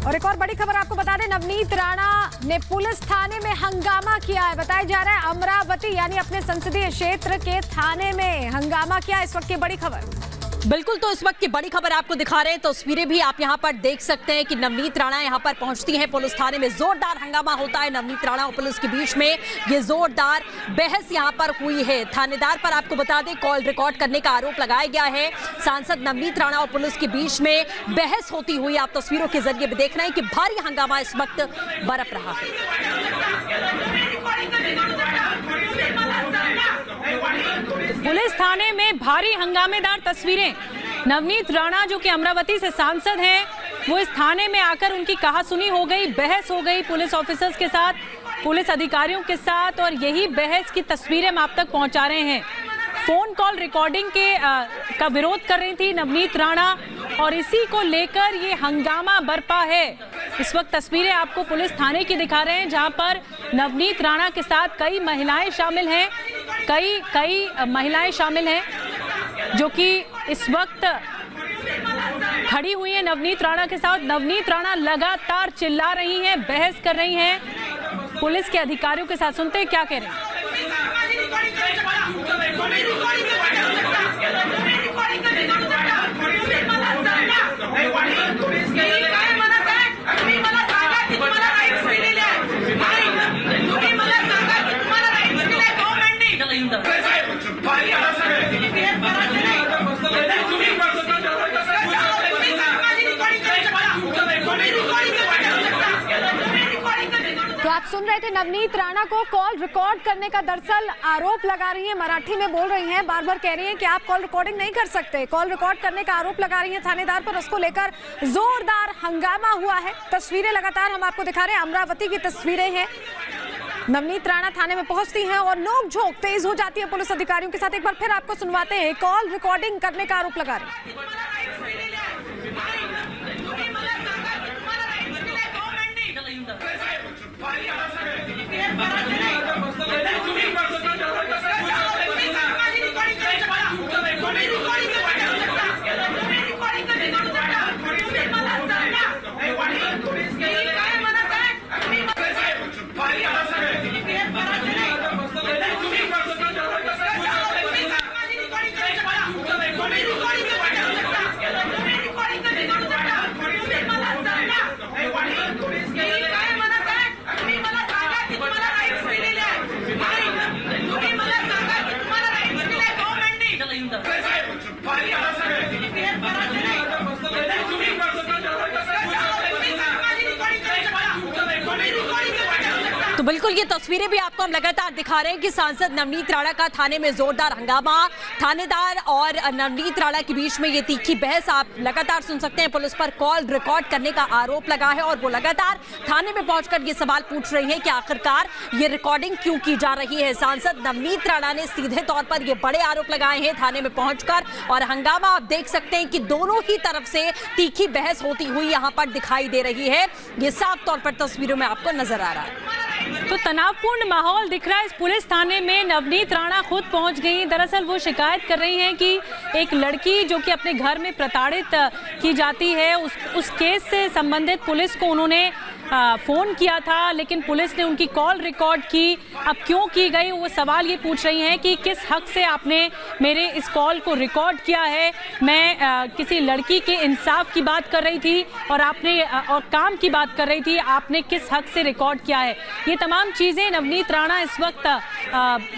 और एक और बड़ी खबर आपको बता दें, नवनीत राणा ने पुलिस थाने में हंगामा किया है। बताया जा रहा है अमरावती यानी अपने संसदीय क्षेत्र के थाने में हंगामा किया। इस वक्त की बड़ी खबर। बिल्कुल, तो इस वक्त की बड़ी खबर आपको दिखा रहे हैं। तस्वीरें भी आप यहां पर देख सकते हैं कि नवनीत राणा यहां पर पहुंचती हैं पुलिस थाने में। जोरदार हंगामा होता है नवनीत राणा और पुलिस के बीच में। ये जोरदार बहस यहां पर हुई है। थानेदार पर आपको बता दें कॉल रिकॉर्ड करने का आरोप लगाया गया है। सांसद नवनीत राणा और पुलिस के बीच में बहस होती हुई आप तस्वीरों के जरिए भी देख रहे हैं कि भारी हंगामा इस वक्त बरप रहा है। पुलिस थाने में भारी हंगामेदार तस्वीरें। नवनीत राणा जो कि अमरावती से सांसद हैं, वो इस थाने में आकर उनकी कहासुनी हो गई, बहस हो गई पुलिस ऑफिसर्स के साथ, पुलिस अधिकारियों के साथ, और यही बहस की तस्वीरें हम आप तक पहुंचा रहे हैं। फोन कॉल रिकॉर्डिंग का विरोध कर रही थी नवनीत राणा और इसी को लेकर ये हंगामा बरपा है। इस वक्त तस्वीरें आपको पुलिस थाने की दिखा रहे हैं जहां पर नवनीत राणा के साथ कई महिलाएं शामिल हैं, कई महिलाएं शामिल हैं जो कि इस वक्त खड़ी हुई हैं नवनीत राणा के साथ। नवनीत राणा लगातार चिल्ला रही हैं, बहस कर रही हैं पुलिस के अधिकारियों के साथ। सुनते हैं क्या कह रहे हैं। तो आप सुन रहे थे नवनीत राणा को कॉल रिकॉर्ड करने का दरअसल आरोप लगा रही है, मराठी में बोल रही हैं, बार बार कह रही हैं कि आप कॉल रिकॉर्डिंग नहीं कर सकते। कॉल रिकॉर्ड करने का आरोप लगा रही हैं थानेदार पर, उसको लेकर जोरदार हंगामा हुआ है। तस्वीरें लगातार हम आपको दिखा रहे हैं, अमरावती की तस्वीरें हैं। नवनीत राणा थाने में पहुंचती हैं और नोकझोंक तेज हो जाती है पुलिस अधिकारियों के साथ। एक बार फिर आपको सुनवाते हैं, कॉल रिकॉर्डिंग करने का आरोप लगा रहे हैं। तो बिल्कुल ये तस्वीरें भी आपको हम लगातार दिखा रहे हैं कि सांसद नवनीत राणा का थाने में जोरदार हंगामा। थानेदार और नवनीत राणा के बीच में ये तीखी बहस आप लगातार सुन सकते हैं। पुलिस पर कॉल रिकॉर्ड करने का आरोप लगा है और वो लगातार थाने में पहुंचकर ये सवाल पूछ रही है कि आखिरकार ये रिकॉर्डिंग क्यों की जा रही है। सांसद नवनीत राणा ने सीधे तौर पर ये बड़े आरोप लगाए हैं थाने में पहुंचकर, और हंगामा आप देख सकते हैं कि दोनों ही तरफ से तीखी बहस होती हुई यहाँ पर दिखाई दे रही है। ये साफ तौर पर तस्वीरों में आपको नजर आ रहा है। तो तनावपूर्ण माहौल दिख रहा है इस पुलिस थाने में। नवनीत राणा खुद पहुंच गई। दरअसल वो शिकायत कर रही हैं कि एक लड़की जो कि अपने घर में प्रताड़ित की जाती है, उस केस से संबंधित पुलिस को उन्होंने फोन किया था, लेकिन पुलिस ने उनकी कॉल रिकॉर्ड की। अब क्यों की गई, वो सवाल ये पूछ रही हैं कि किस हक से आपने मेरे इस कॉल को रिकॉर्ड किया है। मैं किसी लड़की के इंसाफ की बात कर रही थी और आपने और काम की बात कर रही थी, आपने किस हक से रिकॉर्ड किया है। ये तमाम चीज़ें नवनीत राणा इस वक्त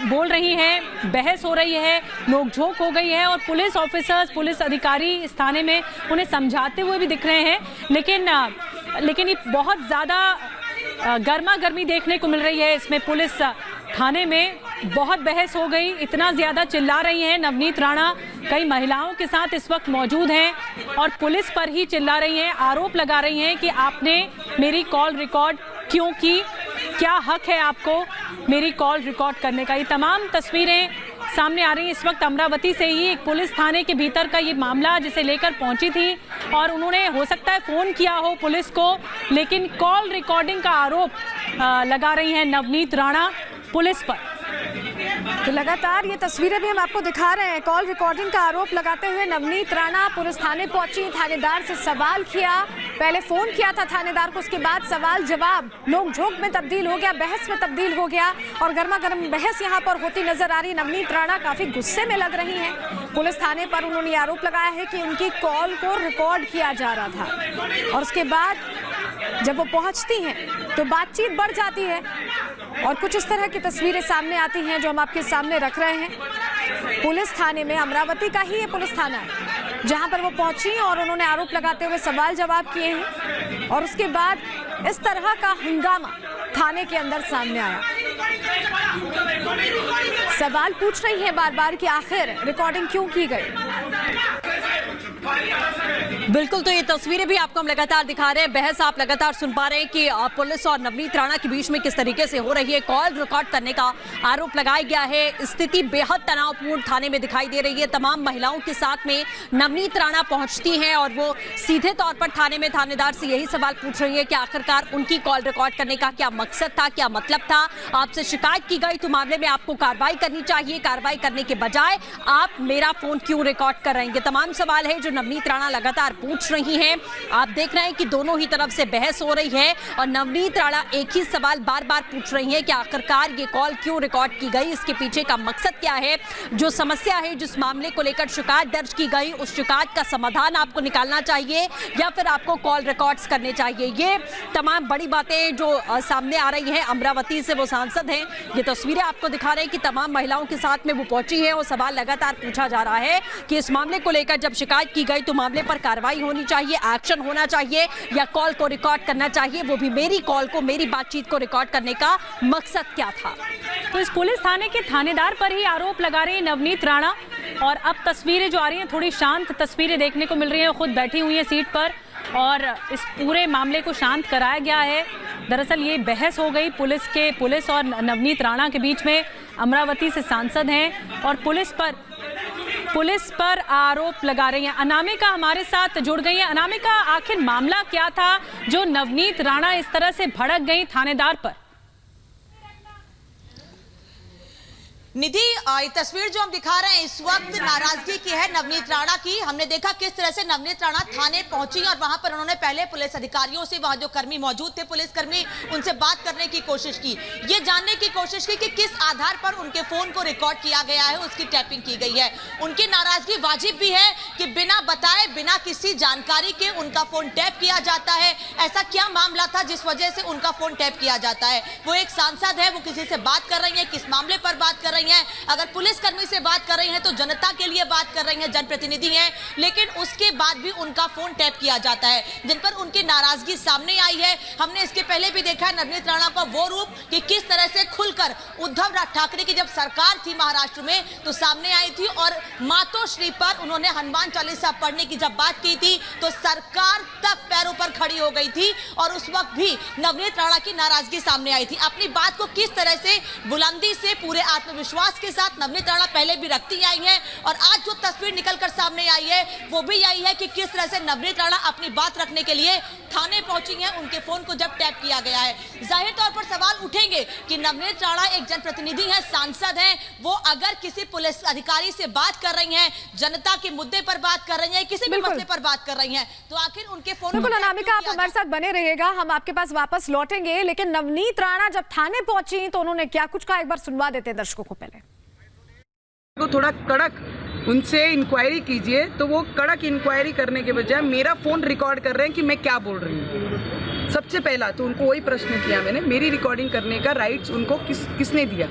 बोल रही हैं, बहस हो रही है, नोकझोंक हो गई है और पुलिस ऑफिसर्स, पुलिस अधिकारी इस थाने में उन्हें समझाते हुए भी दिख रहे हैं। लेकिन ये बहुत ज़्यादा गर्मा गर्मी देखने को मिल रही है। इसमें पुलिस थाने में बहुत बहस हो गई, इतना ज़्यादा चिल्ला रही हैं नवनीत राणा, कई महिलाओं के साथ इस वक्त मौजूद हैं और पुलिस पर ही चिल्ला रही हैं, आरोप लगा रही हैं कि आपने मेरी कॉल रिकॉर्ड क्यों की, क्या हक है आपको मेरी कॉल रिकॉर्ड करने का। ये तमाम तस्वीरें सामने आ रही है इस वक्त अमरावती से ही। एक पुलिस थाने के भीतर का ये मामला जिसे लेकर पहुंची थी और उन्होंने हो सकता है फ़ोन किया हो पुलिस को, लेकिन कॉल रिकॉर्डिंग का आरोप लगा रही हैं नवनीत राणा पुलिस पर। तो लगातार ये तस्वीरें भी हम आपको दिखा रहे हैं। कॉल रिकॉर्डिंग का आरोप लगाते हुए नवनीत राणा पुलिस थाने पहुंची, थानेदार से सवाल किया पहले फोन किया था थानेदार को, उसके बाद सवाल जवाब नोक झोंक में तब्दील हो गया, बहस में तब्दील हो गया और गर्मा गर्म बहस यहाँ पर होती नजर आ रही। नवनीत राणा काफी गुस्से में लग रही हैं। पुलिस थाने पर उन्होंने आरोप लगाया है कि उनकी कॉल को रिकॉर्ड किया जा रहा था और उसके बाद जब वो पहुंचती हैं तो बातचीत बढ़ जाती है और कुछ इस तरह की तस्वीरें सामने आती हैं जो हम आपके सामने रख रहे हैं। पुलिस थाने में, अमरावती का ही ये पुलिस थाना है जहां पर वो पहुंची और उन्होंने आरोप लगाते हुए सवाल जवाब किए हैं और उसके बाद इस तरह का हंगामा थाने के अंदर सामने आया। सवाल पूछ रही है बार बार कि आखिर रिकॉर्डिंग क्यों की गई। बिल्कुल, तो ये तस्वीरें भी आपको हम लगातार दिखा रहे हैं। बहस आप लगातार सुन पा रहे हैं कि पुलिस और नवनीत राणा के बीच में किस तरीके से हो रही है। कॉल रिकॉर्ड करने का आरोप लगाया गया है। स्थिति बेहद तनावपूर्ण थाने में दिखाई दे रही है। तमाम महिलाओं के साथ में नवनीत राणा पहुंचती हैं और वो सीधे तौर पर थाने में थानेदार से यही सवाल पूछ रही है कि आखिरकार उनकी कॉल रिकॉर्ड करने का क्या मकसद था, क्या मतलब था। आपसे शिकायत की गई तो मामले में आपको कार्रवाई करनी चाहिए, कार्रवाई करने के बजाय आप मेरा फोन क्यों रिकॉर्ड कर रहे हैं। ये तमाम सवाल है जो नवनीत राणा लगातार पूछ रही हैं। आप देख रहे हैं कि दोनों ही तरफ से बहस हो रही है और नवनीत राणा एक ही सवाल बार बार पूछ रही हैं कि आखिरकार ये कॉल क्यों रिकॉर्ड की गई, इसके पीछे का मकसद क्या है, जो समस्या है, जिस मामले को लेकर शिकायत दर्ज की गई उस शिकायत का समाधान आपको निकालना चाहिए या फिर आपको कॉल रिकॉर्ड्स करने चाहिए। ये तमाम बड़ी बातें जो सामने आ रही हैं। अमरावती से वो सांसद हैं, ये तस्वीरें आपको दिखा रहे हैं कि तमाम महिलाओं के साथ में वो पहुंची है और सवाल लगातार पूछा जा रहा है कि इस मामले को लेकर जब शिकायत की गई तो मामले पर कार्रवाई होनी चाहिए, एक्शन होना चाहिए या कॉल को रिकॉर्ड करना चाहिए, वो भी मेरी कॉल को, मेरी बातचीत को रिकॉर्ड करने का मकसद क्या था। तो इस पुलिस थाने के थानेदार पर ही आरोप लगा रही है नवनीत राणा और अब तस्वीरें जो आ रही हैं थोड़ी शांत तस्वीरें देखने को मिल रही हैं। खुद बैठी हुई है सीट पर और इस पूरे मामले को शांत कराया गया है। दरअसल ये बहस हो गई पुलिस और नवनीत राणा के बीच में। अमरावती से सांसद हैं और पुलिस पर आरोप लगा रही हैं। अनामिका हमारे साथ जुड़ गई हैं। अनामिका, आखिर मामला क्या था जो नवनीत राणा इस तरह से भड़क गई थानेदार पर? निधि, ये तस्वीर जो हम दिखा रहे हैं इस वक्त नाराजगी की है नवनीत राणा की। हमने देखा किस तरह से नवनीत राणा थाने पहुंची और वहां पर उन्होंने पहले पुलिस अधिकारियों से, वहां जो कर्मी मौजूद थे पुलिसकर्मी, उनसे बात करने की कोशिश की, ये जानने की कोशिश की कि किस आधार पर उनके फोन को रिकॉर्ड किया गया है, उसकी टैपिंग की गई है। उनकी नाराजगी वाजिब भी है कि बिना बताए, बिना किसी जानकारी के उनका फोन टैप किया जाता है। ऐसा क्या मामला था जिस वजह से उनका फोन टैप किया जाता है? वो एक सांसद है, वो किसी से बात कर रही है, किस मामले पर बात कर रही हैं। अगर पुलिसकर्मी से बात कर रही हैं तो जनता के लिए बात कर रही हैं, जनप्रतिनिधि हैं, लेकिन उसके बाद भी उनका फोन टैप किया जाता है, जिन पर उनकी नाराजगी सामने आई है। हमने इसके पहले भी देखा है नवनीत राणा का वो रूप कि किस तरह से खुलकर उद्धव ठाकरे की जब सरकार थी महाराष्ट्र में तो सामने आई थी और मातोश्री पर उन्होंने हनुमान चालीसा पढ़ने की जब बात की थी तो सरकार तक पैरों पर खड़ी हो गई थी और उस वक्त भी नवनीत राणा की नाराजगी सामने आई थी। अपनी बात को किस तरह से बुलंदी से, पूरे आत्मविश्वास के साथ नवनीत राणा पहले भी रखती आई हैं और आज जो तस्वीर निकलकर सामने आई है वो भी यही है कि किस तरह से नवनीत राणा अपनी बात रखने के लिए थाने पहुंची हैं, उनके फोन को जब टैप किया गया है। जाहिर तौर पर सवाल उठेंगे कि नवनीत राणा एक जनप्रतिनिधि हैं, सांसद हैं, वो अगर किसी पुलिस अधिकारी से बात कर रही हैं, जनता के मुद्दे पर बात कर रही हैं, किसी भी मसले पर बात कर रही हैं, तो आखिर उनके फोन। बिल्कुल अनामिका, आप हमारे साथ बने रहिएगा, हम आपके पास वापस लौटेंगे। लेकिन नवनीत राणा जब थाने पहुंची तो उन्होंने क्या कुछ कहा, एक बार सुनवा देते हैं दर्शकों को। पहले को थोड़ा कड़क उनसे इंक्वायरी कीजिए, तो वो कड़क इंक्वायरी करने के बजाय मेरा फ़ोन रिकॉर्ड कर रहे हैं कि मैं क्या बोल रही हूँ। सबसे पहला तो उनको वही प्रश्न किया मैंने, मेरी रिकॉर्डिंग करने का राइट्स उनको किसने दिया?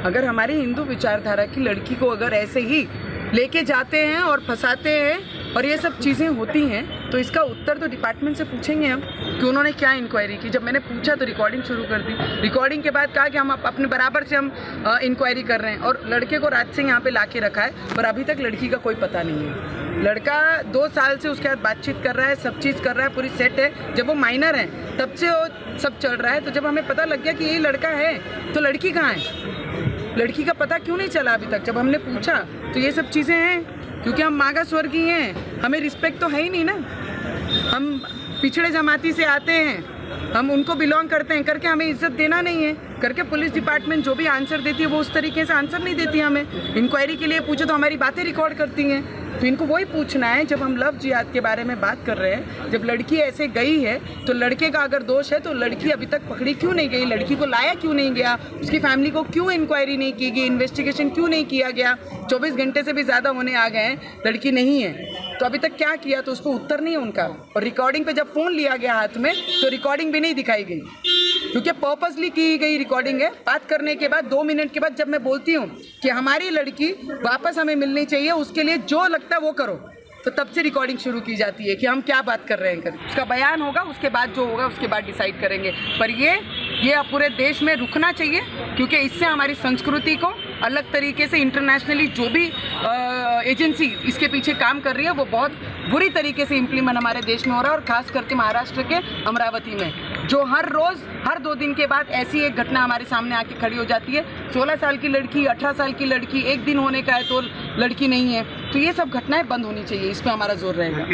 अगर हमारी हिंदू विचारधारा की लड़की को अगर ऐसे ही लेके जाते हैं और फंसाते हैं और ये सब चीज़ें होती हैं तो इसका उत्तर तो डिपार्टमेंट से पूछेंगे हम कि उन्होंने क्या इंक्वायरी की। जब मैंने पूछा तो रिकॉर्डिंग शुरू कर दी। रिकॉर्डिंग के बाद कहा कि हम अपने बराबर से हम इंक्वायरी कर रहे हैं और लड़के को रात से यहाँ पे ला के रखा है पर अभी तक लड़की का कोई पता नहीं है। लड़का 2 साल से उसके साथ बातचीत कर रहा है, सब चीज़ कर रहा है, पूरी सेट है। जब वो माइनर है तब से वो सब चल रहा है। तो जब हमें पता लग गया कि ये लड़का है तो लड़की कहाँ है? लड़की का पता क्यों नहीं चला अभी तक? जब हमने पूछा तो ये सब चीज़ें हैं, क्योंकि हम मागास वर्गीय हैं, हमें रिस्पेक्ट तो है ही नहीं ना। हम पिछड़े जमाती से आते हैं, हम उनको बिलोंग करते हैं, करके हमें इज्जत देना नहीं है। करके पुलिस डिपार्टमेंट जो भी आंसर देती है वो उस तरीके से आंसर नहीं देती हमें। इंक्वायरी के लिए पूछो तो हमारी बातें रिकॉर्ड करती हैं। तो इनको वही पूछना है, जब हम लव जिहाद के बारे में बात कर रहे हैं, जब लड़की ऐसे गई है तो लड़के का अगर दोष है तो लड़की अभी तक पकड़ी क्यों नहीं गई, लड़की को लाया क्यों नहीं गया, उसकी फैमिली को क्यों इंक्वायरी नहीं की गई, इन्वेस्टिगेशन क्यों नहीं किया गया। 24 घंटे से भी ज़्यादा होने आ गए हैं, लड़की नहीं है तो अभी तक क्या किया, तो उस पर उत्तर नहीं है उनका। और रिकॉर्डिंग पे जब फ़ोन लिया गया हाथ में तो रिकॉर्डिंग भी नहीं दिखाई गई, क्योंकि पर्पसली की गई रिकॉर्डिंग है। बात करने के बाद 2 मिनट के बाद जब मैं बोलती हूँ कि हमारी लड़की वापस हमें मिलनी चाहिए, उसके लिए जो लगता है वो करो, तो तब से रिकॉर्डिंग शुरू की जाती है कि हम क्या बात कर रहे हैं। उसका बयान होगा, उसके बाद जो होगा उसके बाद डिसाइड करेंगे। पर ये पूरे देश में रुकना चाहिए, क्योंकि इससे हमारी संस्कृति को अलग तरीके से इंटरनेशनली जो भी एजेंसी इसके पीछे काम कर रही है वो बहुत बुरी तरीके से इम्प्लीमेंट हमारे देश में हो रहा है। और खास करके महाराष्ट्र के अमरावती में, जो हर रोज़ हर 2 दिन के बाद ऐसी एक घटना हमारे सामने आके खड़ी हो जाती है। 16 साल की लड़की, 18 साल की लड़की, 1 दिन होने का है तो लड़की नहीं है। तो ये सब घटनाएं बंद होनी चाहिए, इस पर हमारा जोर रहेगा।